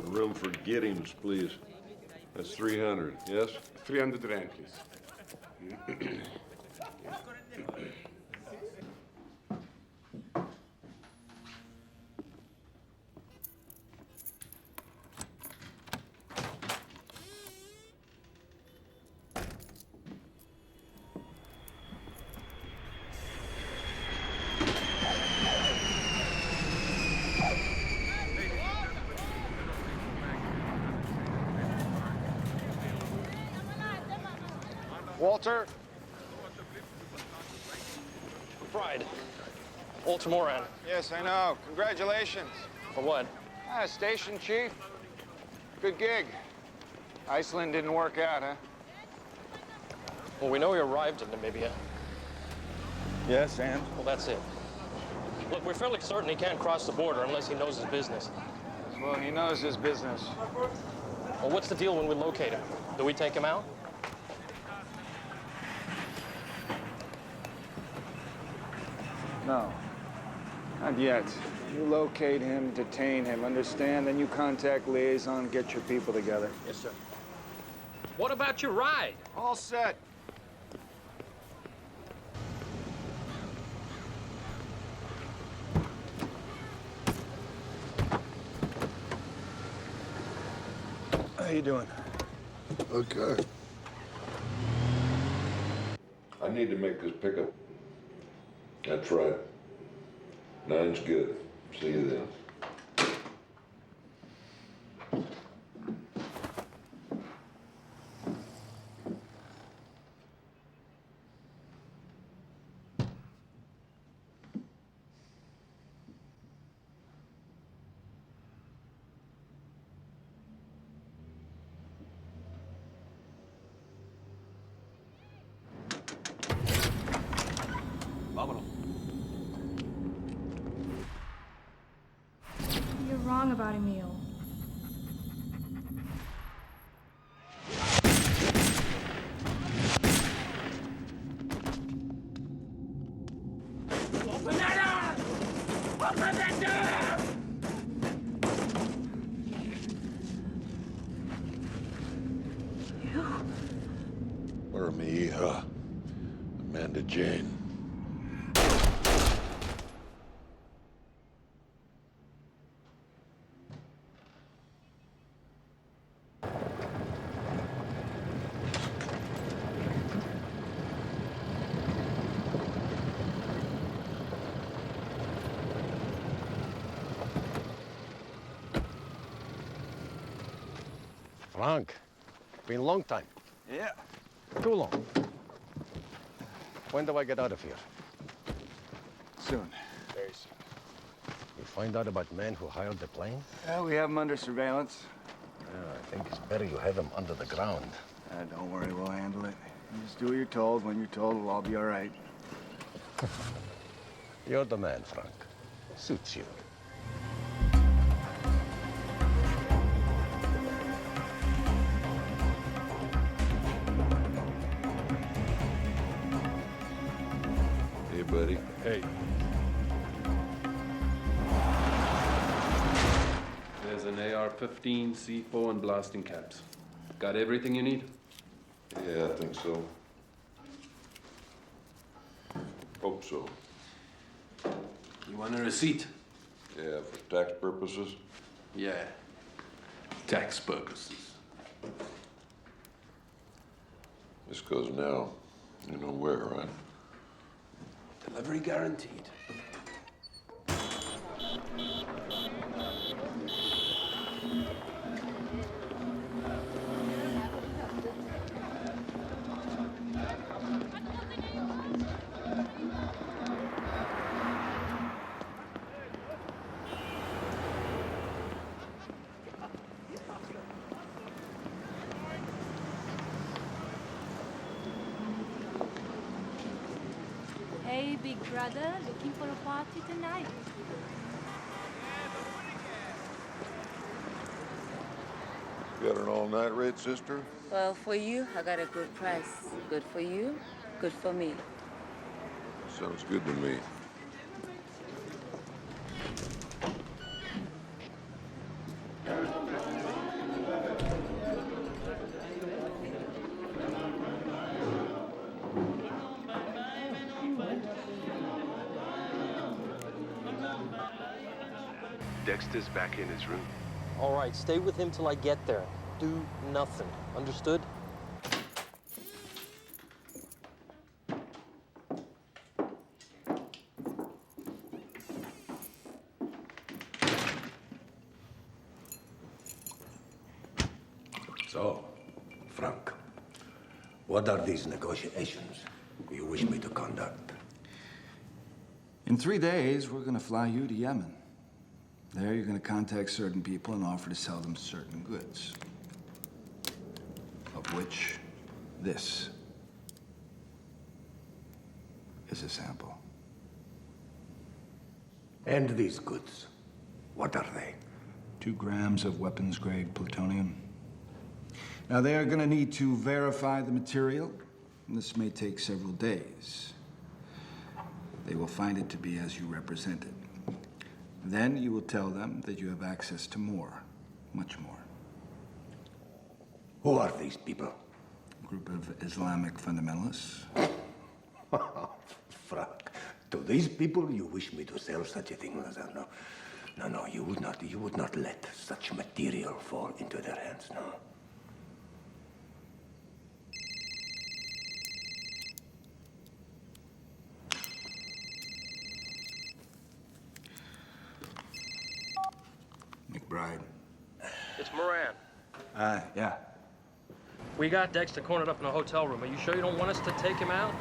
A room for Giddings, please. That's 300, yes? 300 rand, please. Walter? Pride. Walter Moran. Yes, I know. Congratulations. For what? Station chief. Good gig. Iceland didn't work out, huh? Well, we know he arrived in Namibia. Yes, and? Well, that's it. Look, we're fairly certain he can't cross the border unless he knows his business. Well, he knows his business. Well, what's the deal when we locate him? Do we take him out? No. Not yet. You locate him, detain him, understand? Then you contact liaison, get your people together. Yes, sir. What about your ride? All set. How you doing? Okay. I need to make this pickup. That's right. 9's good. See you then. You're wrong about Emil. Open that door! Open that door! Where am I, Amanda Jane? Frank, been a long time. Yeah. Too long. When do I get out of here? Soon. Very soon. You find out about men who hired the plane? Yeah, we have him under surveillance. Yeah, I think it's better you have him under the ground. Don't worry, we'll handle it. You just do what you're told. When you're told, it'll all be all right. You're the man, Frank. Suits you. Hey, buddy. Hey. There's an AR-15, C4, and blasting caps. Got everything you need? Yeah, I think so. Hope so. You want a receipt? Yeah, for tax purposes? Yeah. Tax purposes. This goes now. You know where, right? Delivery guaranteed. Hey, big brother, looking for a party tonight? Got an all-night rate, sister? Well, for you, I got a good price. Good for you, good for me. Sounds good to me. Dexter's back in his room. All right, stay with him till I get there. Do nothing. Understood? So, Frank, what are these negotiations you wish me to conduct? In 3 days, we're gonna fly you to Yemen. There, you're gonna contact certain people and offer to sell them certain goods. Of which, this is a sample. And these goods, what are they? 2 grams of weapons-grade plutonium. Now, they are gonna need to verify the material, and this may take several days. They will find it to be as you represent it. Then you will tell them that you have access to more, much more. Who are these people? A group of Islamic fundamentalists. Frank, to these people you wish me to sell such a thing? No, you would not let such material fall into their hands, no. McBride. It's Moran. Yeah. We got Dexter cornered up in a hotel room. Are you sure you don't want us to take him out?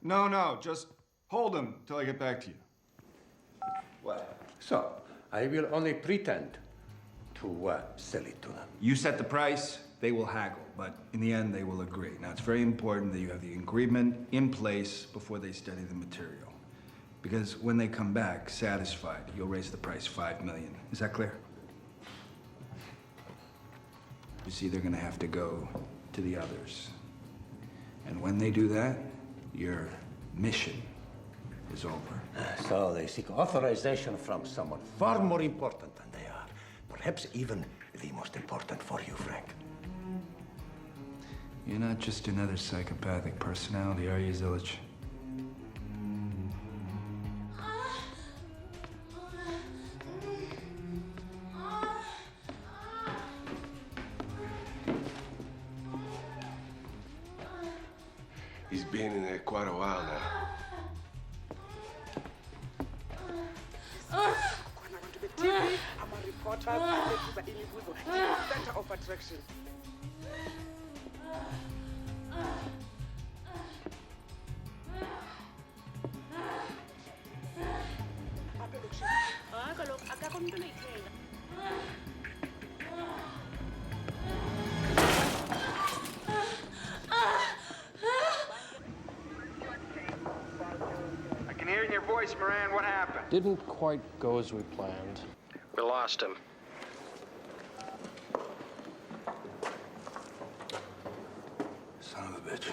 No, just hold him till I get back to you. What? So, I will only pretend to sell it to them. You set the price, they will haggle, but in the end, they will agree. Now, it's very important that you have the agreement in place before they study the material. Because when they come back satisfied, you'll raise the price $5 million. Is that clear? You see, they're gonna have to go to the others. And when they do that, your mission is over. So they seek authorization from someone far more important than they are. Perhaps even the most important for you, Frank. You're not just another psychopathic personality, are you, Zilich? He's been in there quite a while now. I'm a reporter. Center of attraction. I can hear in your voice, Moran. What happened? Didn't quite go as we planned. We lost him. Son of a bitch.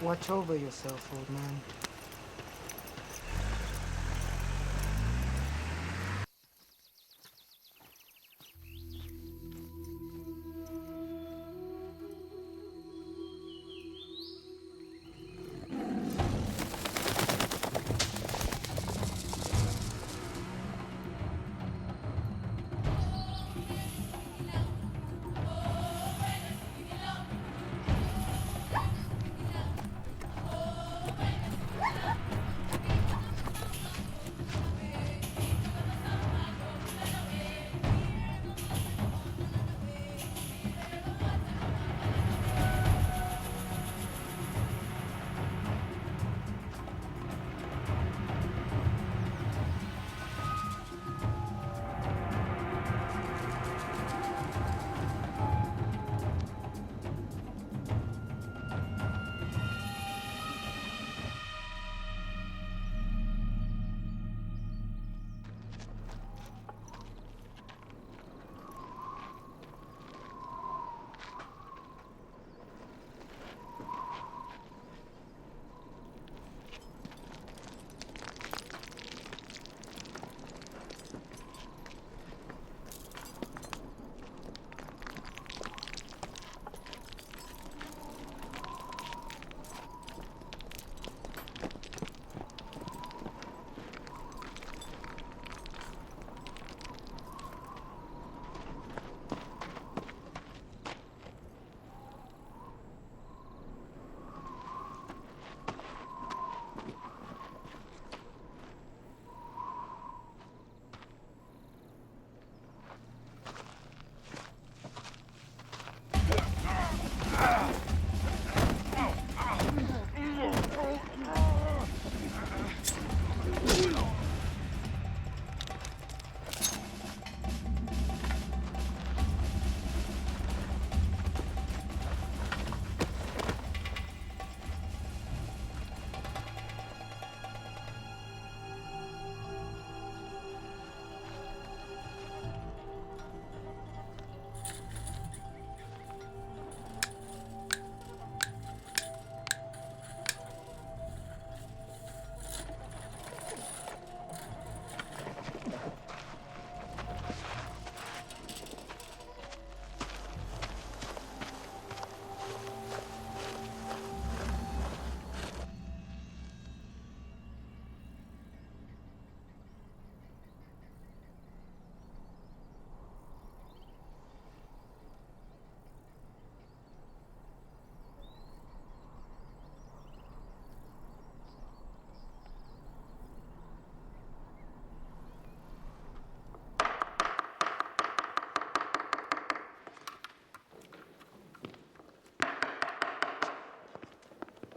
Watch over yourself, old man.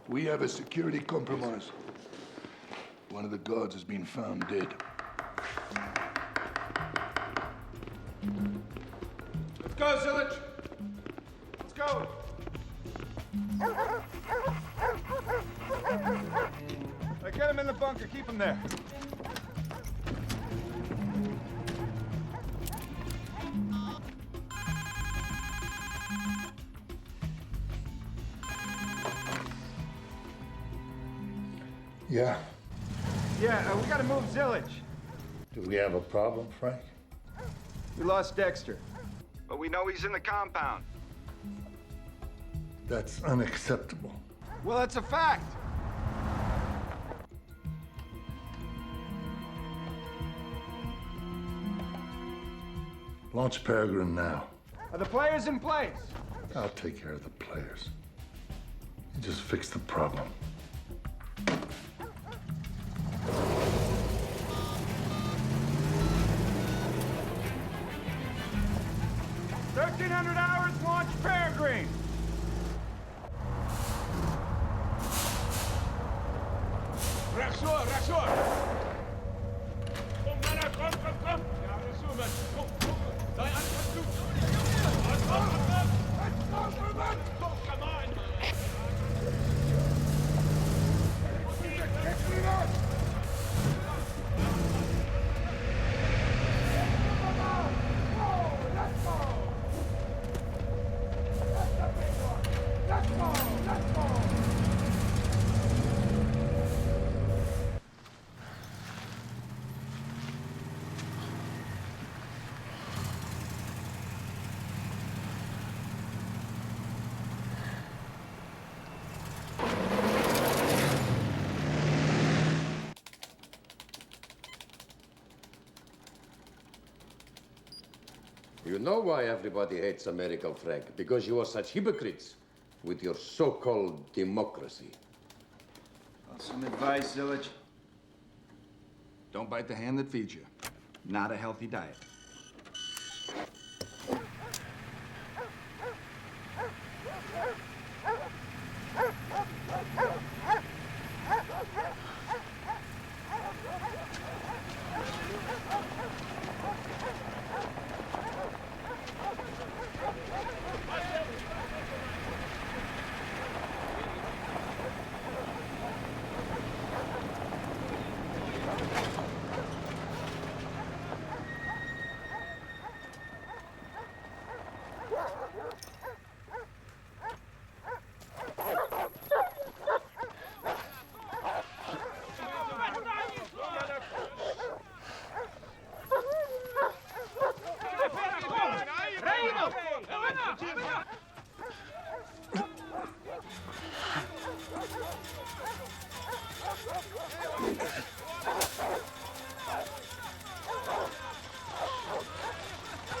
We have a security compromise. One of the guards has been found dead. Let's go, Zillage. Let's go. Get him in the bunker. Keep him there. Yeah. Yeah, we gotta move Zillage. Do we have a problem, Frank? We lost Dexter, but we know he's in the compound. That's unacceptable. Well, it's a fact. Launch Peregrine now. Are the players in place? I'll take care of the players. You just fix the problem. $1,300 launch Peregrine. Rechtsoor! Kom, Männer, kom! Ja, rechtsoor, man. Kom. Sei einfach zu. Kom, come on. You know why everybody hates America, Frank? Because you are such hypocrites with your so-called democracy. Well, some advice, Zillage. Don't bite the hand that feeds you. Not a healthy diet.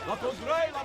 Laat ons rijden!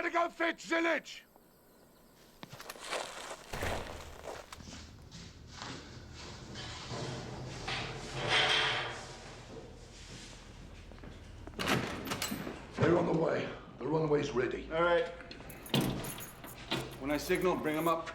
gonna go fetch Zillage! They're on the way. The runway's ready. All right. When I signal, bring them up.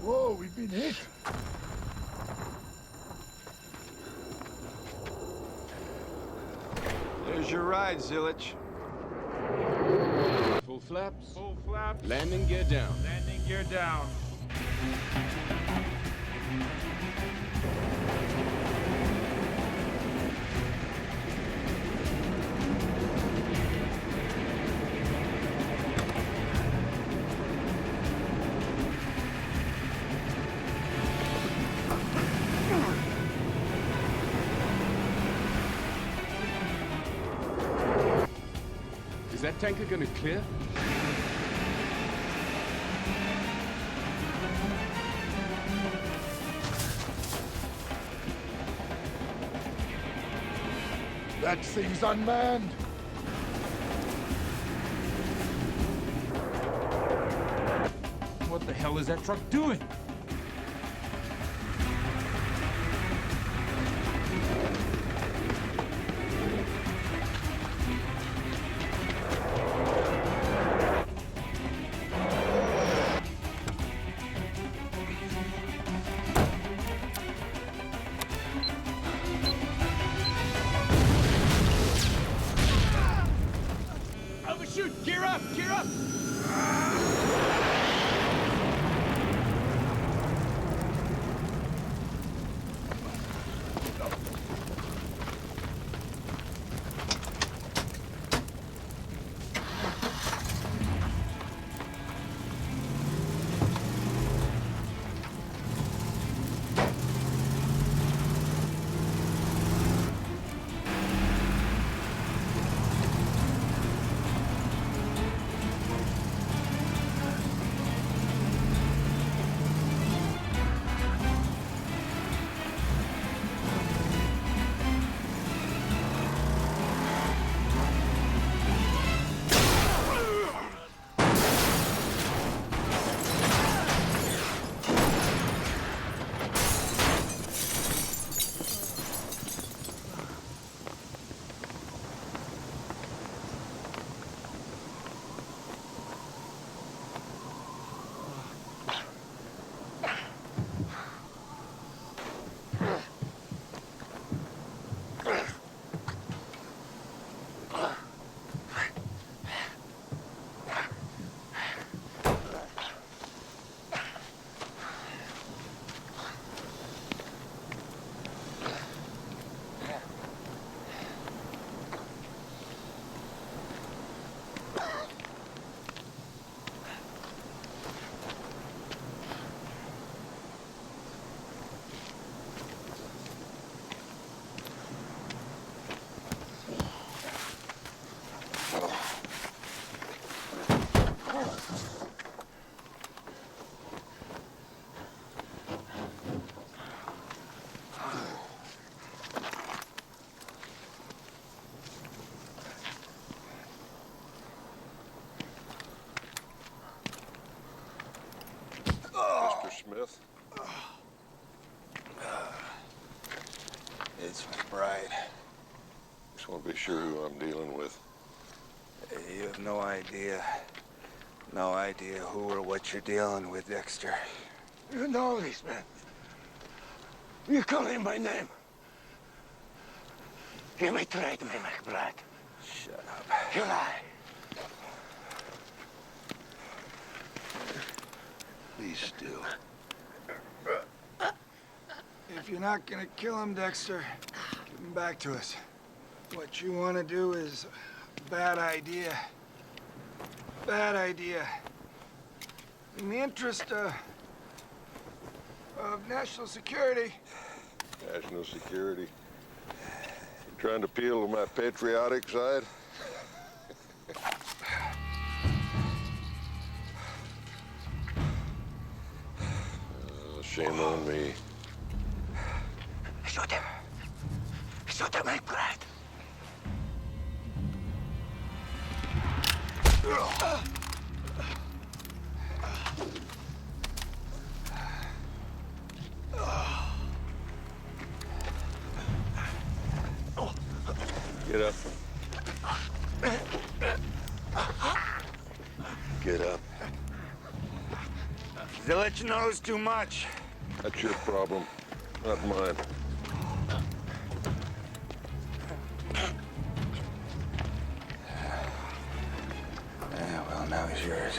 Whoa, we've been hit. There's your ride, Zillage. Full flaps. Full flaps. Landing gear down. Landing gear down. Is that tanker gonna clear? That thing's unmanned. What the hell is that truck doing? Overshoot! Gear up! Gear up! Just want to be sure who I'm dealing with. You have no idea. No idea who or what you're dealing with, Dexter. You know this man. You call him by name. You betrayed me, McBride. Shut up. You lie. Be still. If you're not gonna kill him, Dexter, give him back to us. What you want to do is a bad idea. Bad idea. In the interest of national security. National security. You trying to appeal to my patriotic side? Shame on me. Shoot him. Shoot him, McBride. Get up. Get up. Zilich knows too much. That's your problem, not mine. Well, now he's yours.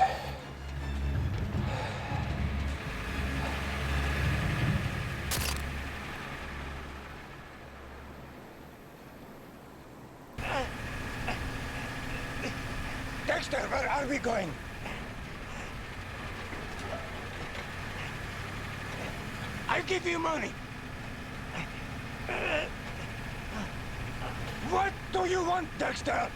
Dexter, where are we going? I'll give you money. What do you want, Dexter?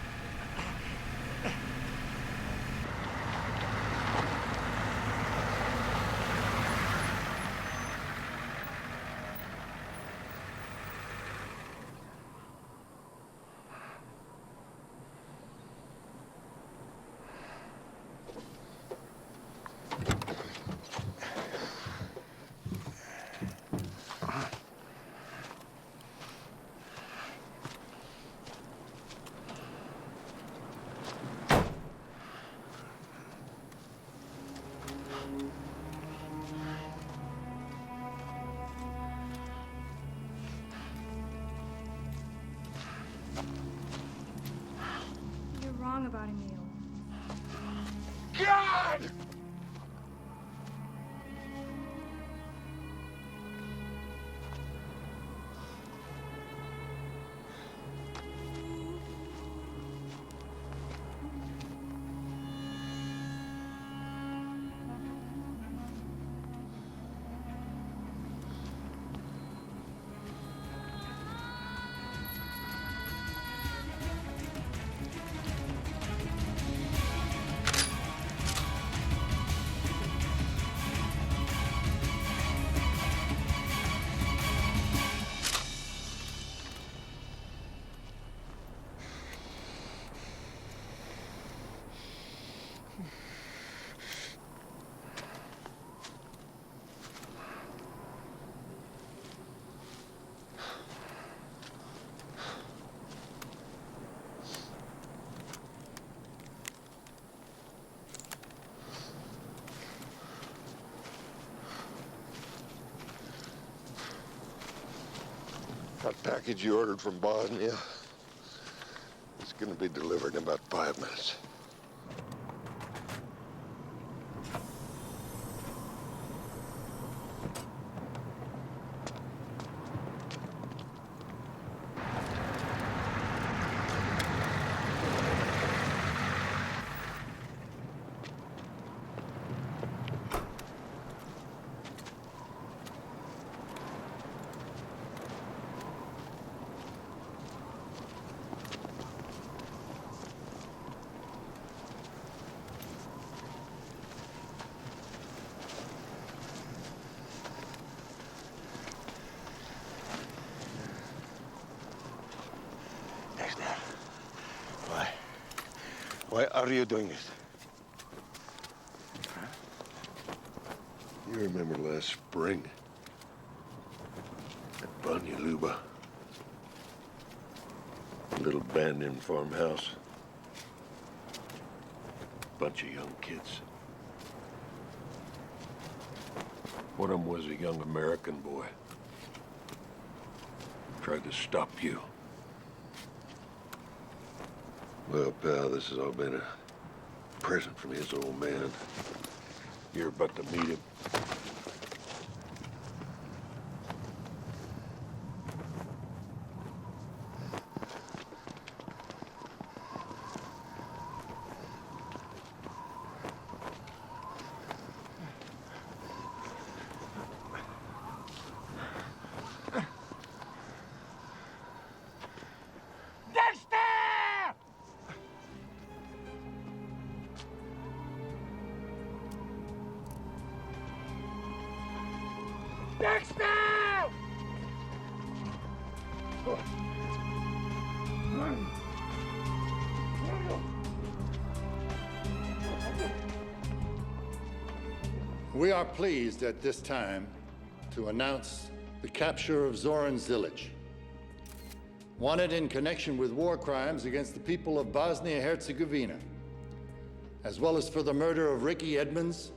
You're wrong about Emil. God! That package you ordered from Bosnia, it's gonna be delivered in about 5 minutes. Dexter, why? Why are you doing this? Huh? You remember last spring at Banja Luba? Little abandoned farmhouse. Bunch of young kids. One of them was a young American boy. Tried to stop you. Well, pal, this has all been a present from his old man. You're about to meet him. We are pleased at this time to announce the capture of Zoran Zilic, wanted in connection with war crimes against the people of Bosnia-Herzegovina, as well as for the murder of Ricky Edmonds,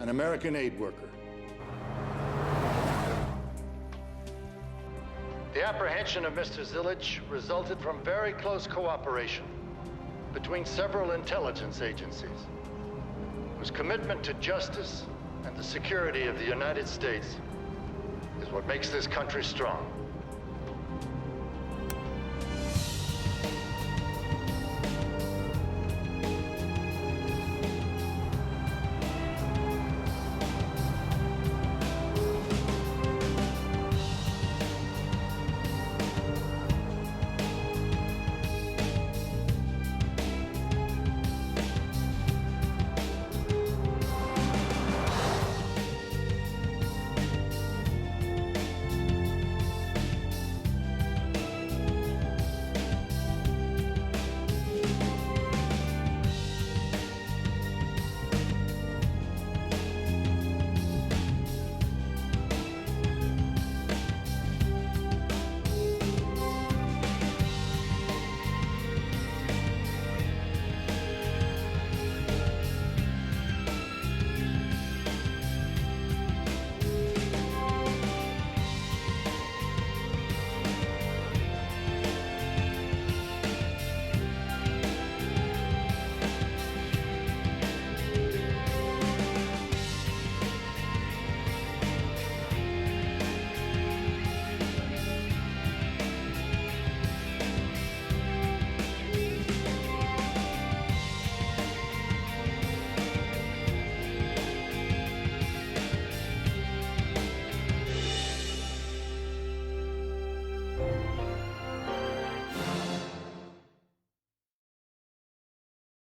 an American aid worker. The apprehension of Mr. Zilic resulted from very close cooperation between several intelligence agencies, whose commitment to justice and the security of the United States is what makes this country strong.